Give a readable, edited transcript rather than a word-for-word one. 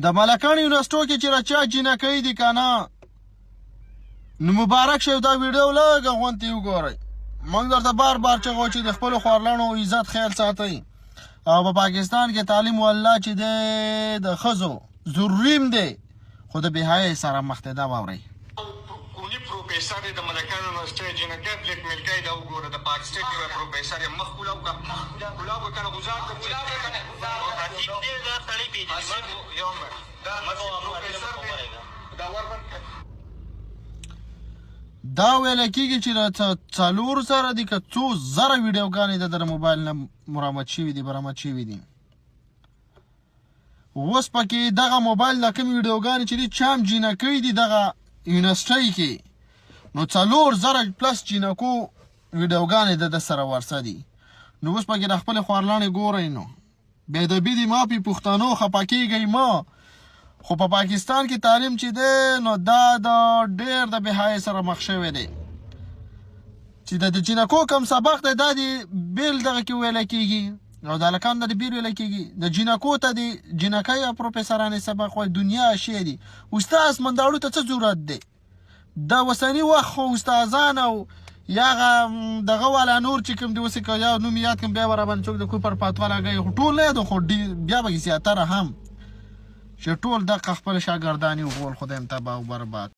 د ملکان یونیورسټو کې چې راچا جینکۍ دي که نه نو مبارک شي دا ویډیو لږه غونتې وګورئ. موږ درته بار بار چغو چې د خپلو خوارلڼو عزت خیال ساتئ او په پاکستان کې تعلیم والله چې دی د ښځو ضروریم دی خو د بېحیایۍ سره مخ دی. دا واورئ. کونی پروفیسر دی د ملکانو یونیورسټۍ جینکۍ بلیک میلکۍ دا وګوره د پاک سټیټ یو پروفیسر یې مخ کولاو که کولاو که کنه ګزار که یو منټ دا پروفیسر دی دا وربند دا ویل کېږي چې د 400 دي که 2,000 ویډیوګانې د موبایل نه مرامت شوي دي برآمد شوي دي. اوس پکې دغه موبایل د کومې ویډیوګانې چې دي چام جینکۍ دي دغه یونیورسټۍ کې نو 4,000 پلس جینکو ویډیوګانې د سره ورسه دي. نو اوس پکې د خپلې خوارلڼې ګورئ نو بېادبي دي ما پې پښتنو خفه کېږئ ما خو په پاکستان کې تعلیم چې دی نو دا د ډېر د بېحیایۍ سره مخ شوی دی چې د جینکو کوم سبق دی دا د بیل دغه کې ویلی کېږي او د هلکانو د بیل ویلی کېږي. د جینکو ته د جینکۍ او پروفیسرانې سبق وایي دنیا شی دي. استاز منداړو ته څه ضرورت دی؟ د اوسني وخت خو استادان او یا هغه دغه والا نور چې کوم دی اوس یې یا نوم یاد کړم بیا به راباندې څوک د کوپر پاتوا لګوي خو ټول نه یادو خو بیا به زیاتره هم چې ټول دغه خپل شاګردانې وغول خدای م تباه او برباد